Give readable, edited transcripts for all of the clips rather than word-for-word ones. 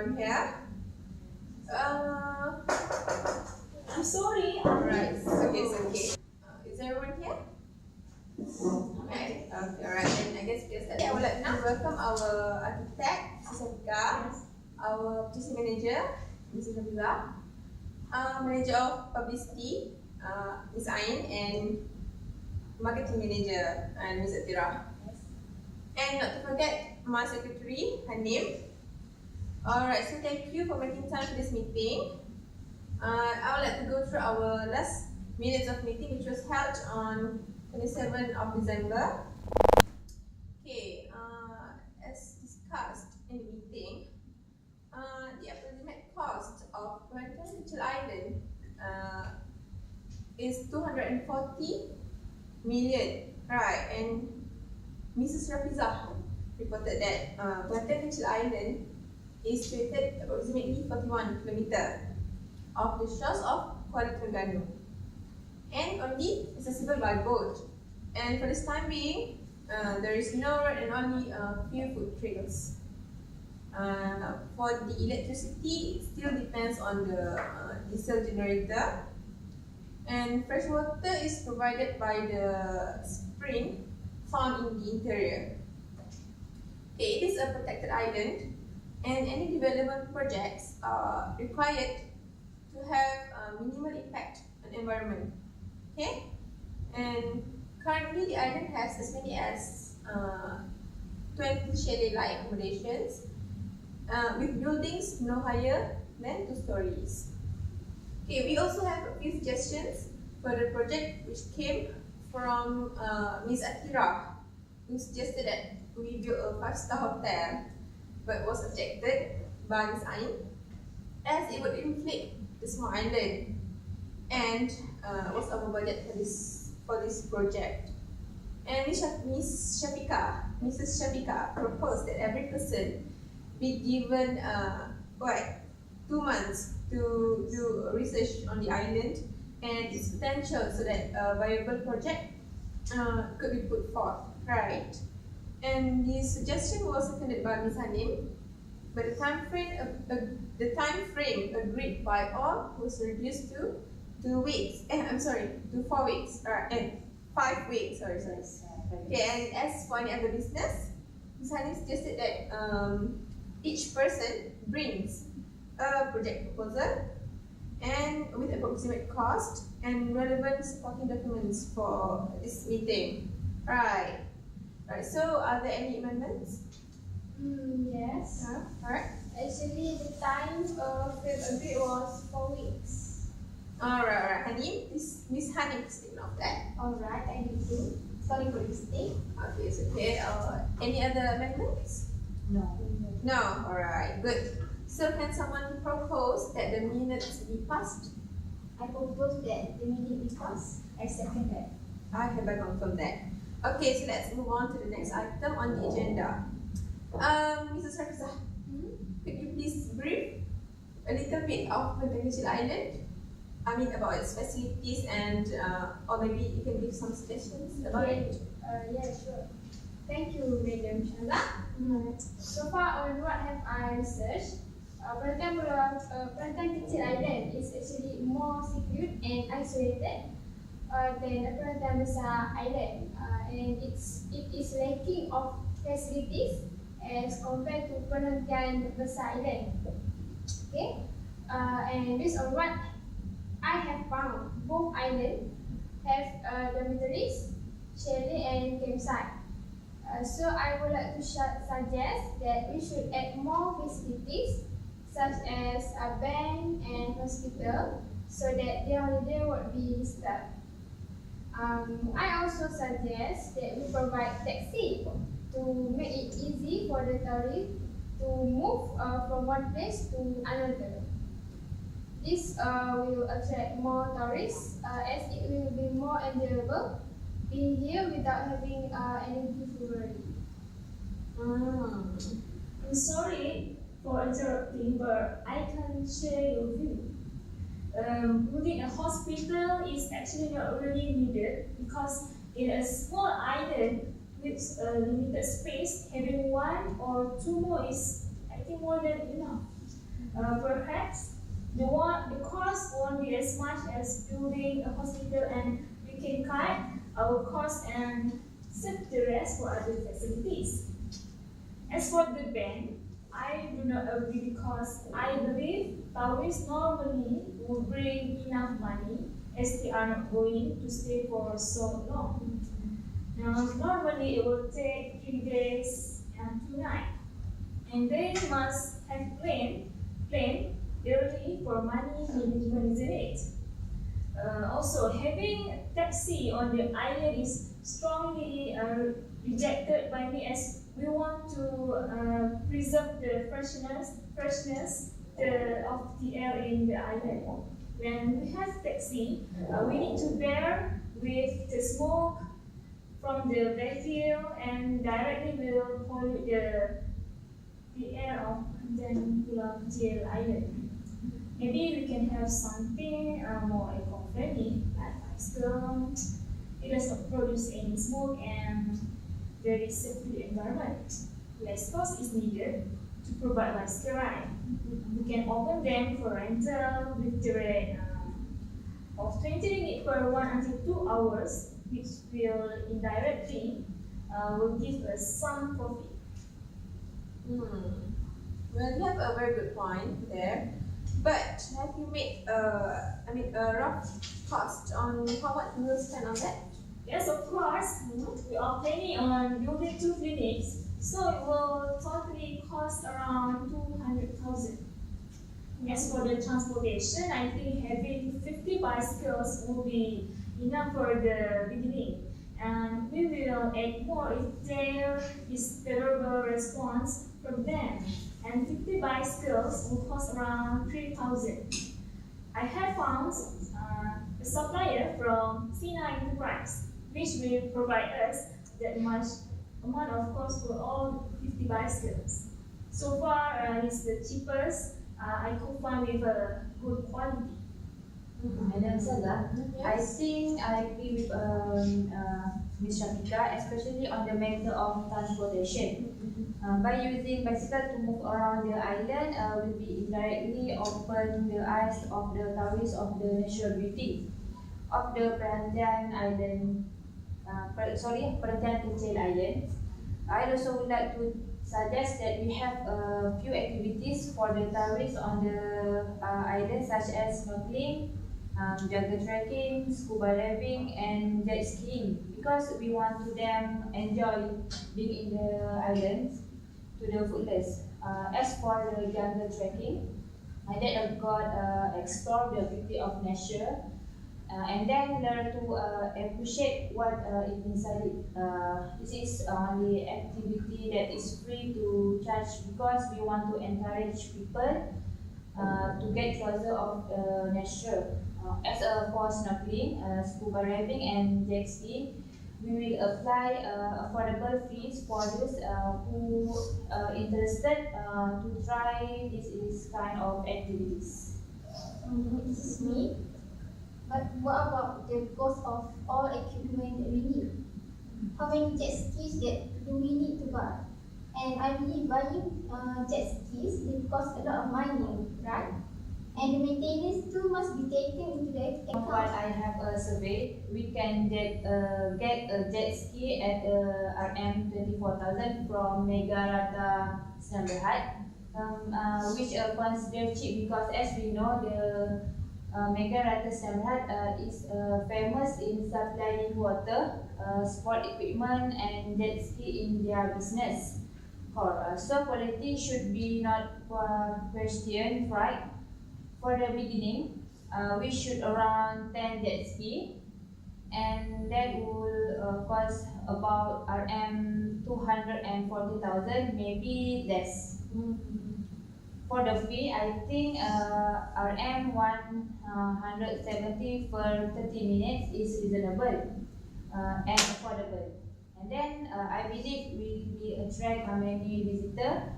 everyone here? I'm sorry. Alright, it's okay. Is everyone here? Okay, alright, then I guess we can start. I would like to welcome our architect, Syafika, our purchasing manager, Mrs. Rafizah, manager of publicity, Ms. Ain, and marketing manager, Ms. Athirah. And not to forget my secretary, Hanim. Alright, so thank you for making time for this meeting. I would like to go through our last minutes of meeting, which was held on 27th of December. Okay, as discussed in the meeting, the approximate cost of Little Island is 240 million, right? And Mrs. Rafizah reported that Little Island is situated approximately 41 kilometers off the shores of Kuala Terengganu and only accessible by boat. And for this time being, there is no road and only a few foot trails. For the electricity, it still depends on the diesel generator, and fresh water is provided by the spring found in the interior. Okay, it is a protected island, and any development projects are required to have minimal impact on environment. Okay, and currently the island has as many as 20 chalet-like accommodations with buildings no higher than 2 stories. Okay, we also have a few suggestions for the project which came from Ms. Athirah, who suggested that we build a 5-star hotel, but was objected by Ms. Ain as it would inflict the small island. And what's our budget for this project? And Mrs. Syafika proposed that every person be given 2 months to do research on the island and its potential, so that a viable project could be put forth, right? And the suggestion was seconded by Ms. Hanim, but the time frame agreed by all was reduced to 4 weeks, and 5 weeks, sorry. Okay, and as for any other business, Ms. Hanim suggested that each person brings a project proposal and with approximate cost and relevant supporting documents for this meeting. Right. So are there any amendments? Yes. Alright. Actually, the time frame agreed was 4 weeks. Alright. Hanim, Miss Hanim, take note of that. Alright, I need to. Sorry for mistake. Okay, it's okay. Any other amendments? No. No. Alright, good. So can someone propose that the minutes be passed? I propose that the minute be passed. I second that. I hereby confirm that. Okay, so let's move on to the next item on the agenda. Mrs. Rafizah, could you please brief a little bit of Little Island? I mean, about its facilities and or maybe you can give some suggestions about it. Yeah, sure. Thank you, Madam Shala. So far on what have I researched, Perantan Kecil Island is actually more secure and isolated than Perantan Besar Island, and it is lacking of facilities as compared to Perantan Besar Island. Okay, and based on what I have found, both islands have dormitories, chalet, and campsite. So I would like to suggest that we should add more facilities such as a bank and hospital, so that their holiday would be disturbed. I also suggest that we provide taxi to make it easy for the tourists to move from one place to another. This will attract more tourists as it will be more enjoyable being here without having any worry. I'm sorry for interrupting, but I can share your view. Building a hospital is actually not really needed, because in a small island with a limited space, having 1 or 2 more is, I think, more than enough. Perhaps the cost won't be as much as building a hospital and weekend card. Our cost and save the rest for other facilities. As for the ban, I do not agree because I believe tourists normally will bring enough money as they are not going to stay for so long. Now, normally it will take 3 days and 2 nights, and they must have planned early for money management, isn't it? Also, having taxi on the island is strongly rejected by me as we want to preserve the freshness of the air in the island. When we have taxi, we need to bear with the smoke from the vehicle and directly will pollute the air of Pulau Kecil Island. Maybe we can have something more eco-friendly, like bicycle. It does not produce any smoke and very safe to the environment. Less cost is needed to provide bicycle ride. We can open them for rental with the rate of 20 ringgit per 1 until 2 hours, which will indirectly will give us some profit. Well, you have a very good point there. But have you made a rough cost on how much you will spend on that? Yes, of course. We are planning on building 2 clinics, so it will totally cost around 200,000. As for the transportation, I think having 50 bicycles will be enough for the beginning. And we will add more if there is favorable response from them. And 50 bicycles will cost around 3,000. I have found a supplier from Sina Enterprise, which will provide us that much amount of cost for all 50 bicycles. So far, it's the cheapest I could find with a good quality. Madam Saga, I Yes. think I agree with Ms. Syafika, especially on the matter of transportation. By using bicycle to move around the island, will be indirectly open the eyes of the tourists of the natural beauty of the Perhentian Island. Perhentian Kecil Island. I also would like to suggest that we have a few activities for the tourists on the island, such as snorkeling, jungle trekking, scuba diving, and jet skiing, because we want to them enjoy being in the islands to the fullest. As for the jungle trekking, I did explore the beauty of nature, and then learn to appreciate what is inside it. This is only activity that is free to charge because we want to encourage people to get closer of nature. As for snorkeling, scuba diving, and jet skiing, we will apply affordable fees for those who are interested to try this kind of activities. This is me. But what about the cost of all equipment that we need? How many jet skis that do we need to buy? And I believe buying jet skis will cost a lot of money, right? And the maintenance too must be taken into the While account. I have a survey, we can get a jet ski at RM 24,000 from Megarata Snamberhat, which are considered cheap because, as we know, the Megarata Snamberhat is famous in supplying water, sport equipment, and jet ski in their business. So quality should be not questioned, right? For the beginning, we should around 10 jet ski, and that will cost about RM 240,000, maybe less. For the fee, I think RM 170 for 30 minutes is reasonable and affordable. And then I believe we attract many visitors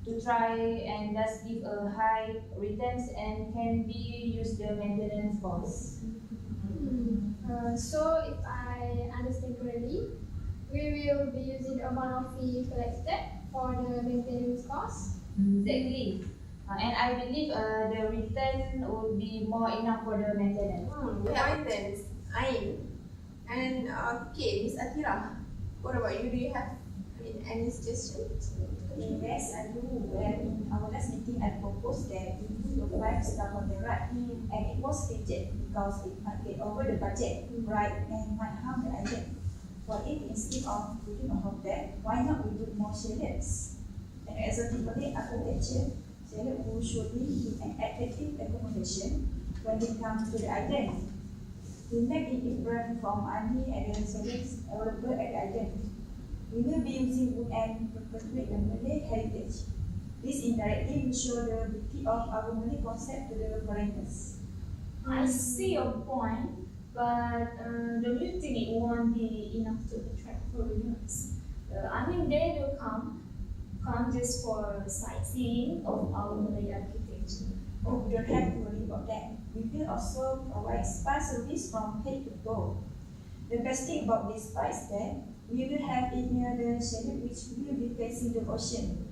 to try and thus give a high returns and can be used the maintenance costs. So if I understand correctly, we will be using the amount of fee collected for the maintenance cost. Exactly. And I believe the return will be more enough for the maintenance. Maintenance, Ain. And okay, Miss Athirah, what about you? Do you have any suggestions? Yes, I do. When our last meeting, I proposed that we do a 5-star hotel, right? And it was rejected because it might get over the budget, right? And might harm the island. But if instead of building a hotel, why not we do more chalets? And exotically architecture, chalet will surely be an attractive accommodation when they come to the island. We make it different from any other chalets available at the island. We will be using wood and perpetuate the Malay heritage. This indirectly will show the beauty of our Malay concept to the foreigners. I see your point, but don't you think it won't be enough to attract foreigners? I mean, they will come just for sightseeing of our Malay architecture. Oh, we don't have to worry about that. We will also provide spa service from head to toe. The best thing about this spa is that we will have it near the chalet which will be facing the ocean.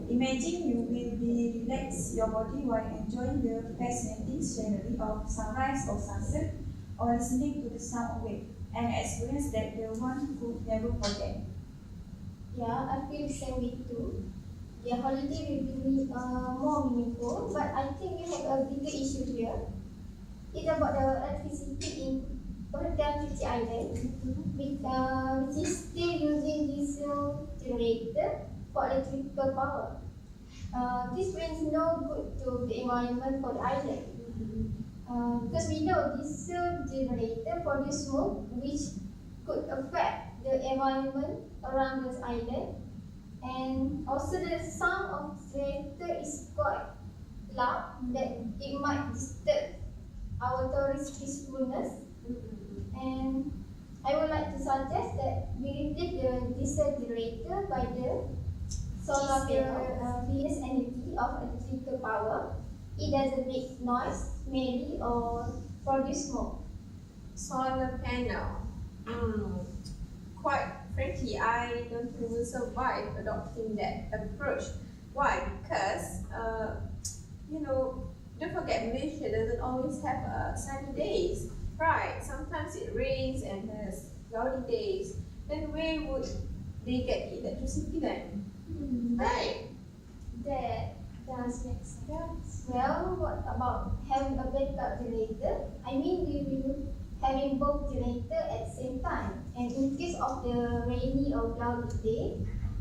Imagine you will be relax your body while enjoying the fascinating scenery of sunrise or sunset or listening to the sound of wave, an experience that the one could never forget. Yeah, I feel the same way too. The holiday will be more meaningful, but I think we have a bigger issue here. It's about the electricity in Hotel City Island, which is still using diesel generator for electrical power. This brings no good to the environment for the island. Because we know diesel generator produce smoke which could affect the environment around this island, and also the sound of the generator is quite loud that it might disturb our tourist peacefulness. And I would like to suggest that we replace the diesel generator by the solar Venus energy of electrical power. It doesn't make noise, smelly, or produce smoke. Solar panel. Quite frankly, I don't think we'll survive adopting that approach. Why? Because, don't forget Malaysia doesn't always have sunny days. Right, sometimes it rains and has cloudy days. Then where would they get electricity then? Right. That does make sense. Well, what about having a backup generator? I mean, we will having both generator at the same time. And in case of the rainy or cloudy day,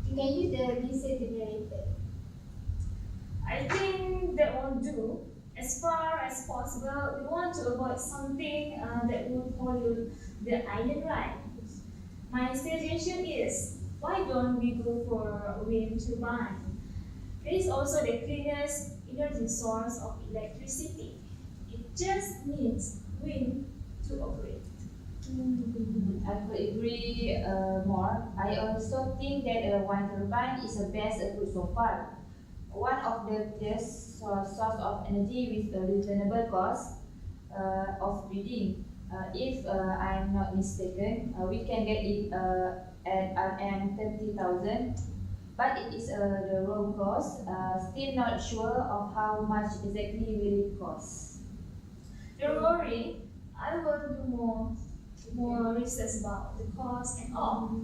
you can use the diesel generator. I think that won't do. As far as possible, we want to avoid something that will pollute the island, right? My suggestion is, why don't we go for wind turbine? It is also the cleanest energy source of electricity. It just needs wind to operate. I could agree more. I also think that wind turbine is the best approach so far. One of the best source of energy with a reasonable cost of bidding. If I'm not mistaken, we can get it at around 30,000, but it is the wrong cost. Still not sure of how much exactly will it cost. Don't worry, I will do more research about the cost and all.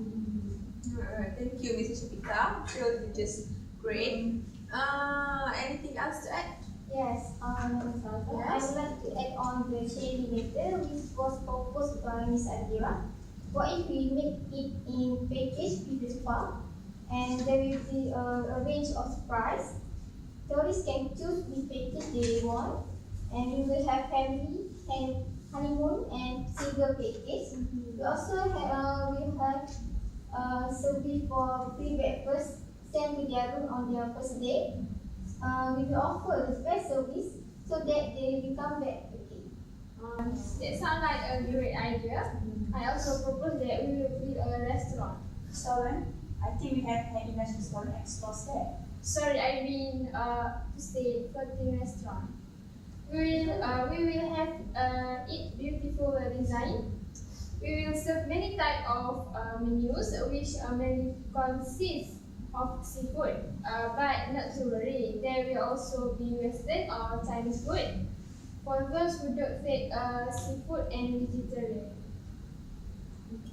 Thank you, Mrs. Syafika. Sure, you just great. Anything else to add? Yes, Nursyazah, I would like to add on the chalet later, which was proposed by Ms. Athirah. What if we make it in package with the spa, and there will be a range of price. Tourists can choose which package they want, and we will have family and honeymoon and single package. We also will have service for free breakfast sent to their room on their first day. We will offer the best service so that they become back again. That sounds like a great idea. I also propose that we will build a restaurant. Restaurant? I think we have had enough restaurant explores there. Sorry, I mean to say floating restaurant. We will have it beautiful design. We will serve many type of menus which mainly consist of seafood. But not to worry, there will also be Western or Chinese food for those who don't take seafood and vegetarian.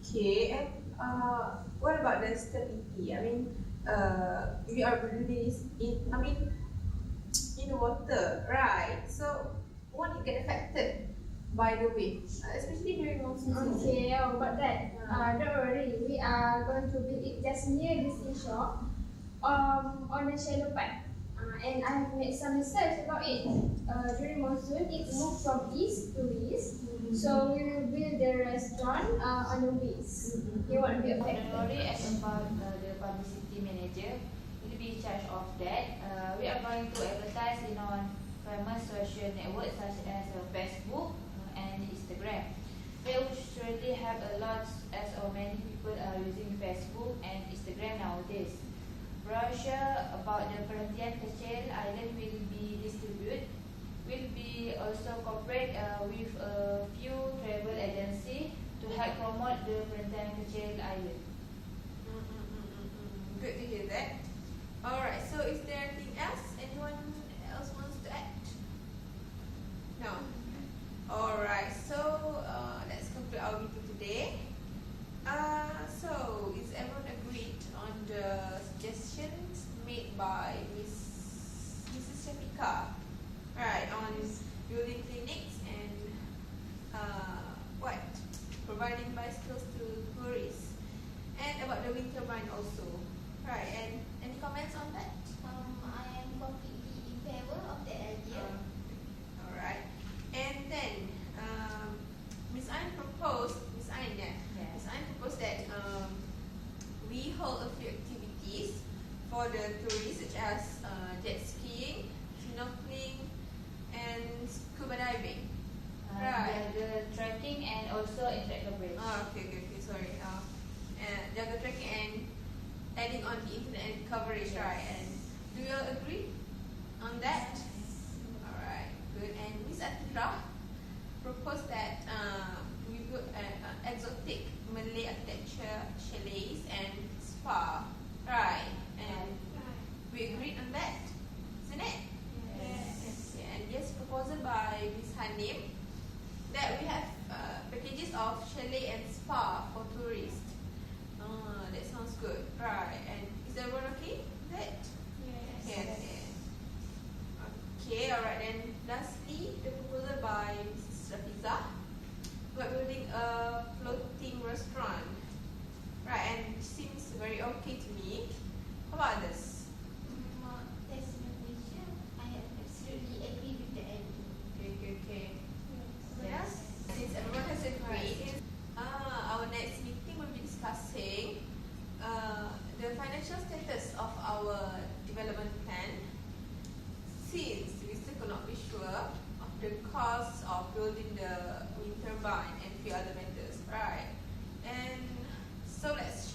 Okay, and what about the stability? I mean, we are released in the water, right? So, won't it get affected by the waves, especially during monsoon season? Okay, about that. Don't worry, we are going to build it just near this inshore, on a shallow part. And I have made some research about it. During monsoon, it moves from east to west. So we will build the restaurant on the west. You won't be affected. Nurul, as about the publicity manager, will be in charge of that. We are going to advertise in our famous social networks such as Facebook and Instagram. We will surely have a lot, as many people are using Facebook and Instagram nowadays. Brochure about the perhentian kecil island will be distributed. Will be also cooperate with a few travel agency to help promote the perhentian kecil island. Good to hear that. Alright, so is there anything else? Anyone else wants to add? No? Alright, so let's conclude our meeting today. So is everyone agreed on the suggestions made by Mrs. Syafika? Right, on building clinics and providing bicycles to tourists, and about the wind turbine also. Right, and any comments on that? I am completely in favor of the idea. Alright, and then Miss Ain proposed, Miss Ain proposed that we hold a few activities for the tourists, such as jet skiing, snorkeling, and scuba diving. Right. The trekking and also interactive bridge. Okay, sorry. Jaga trekking and adding on the internet coverage, right? And do you all agree on that? Alright, good. And Miss Athirah proposed that we put exotic Malay architecture, chalets, and spa, right? And we agreed on that, isn't it? Yes. Yeah, and yes, proposal by Miss Hanim that we have packages of chalet and spa for tourists. That sounds good, right? And is everyone okay with that? Yes. Okay, alright. Then lastly, the proposal by Mrs. Rafizah about building a floating restaurant, right? And it seems very okay to me. How about this? There's no question. I absolutely agree with the idea. Okay. Yes. Since everyone has agreed, our next meeting will be discussing the financial status of our development plan. Since we still cannot be sure of the cost of building the wind turbine and few other matters, right? And so let's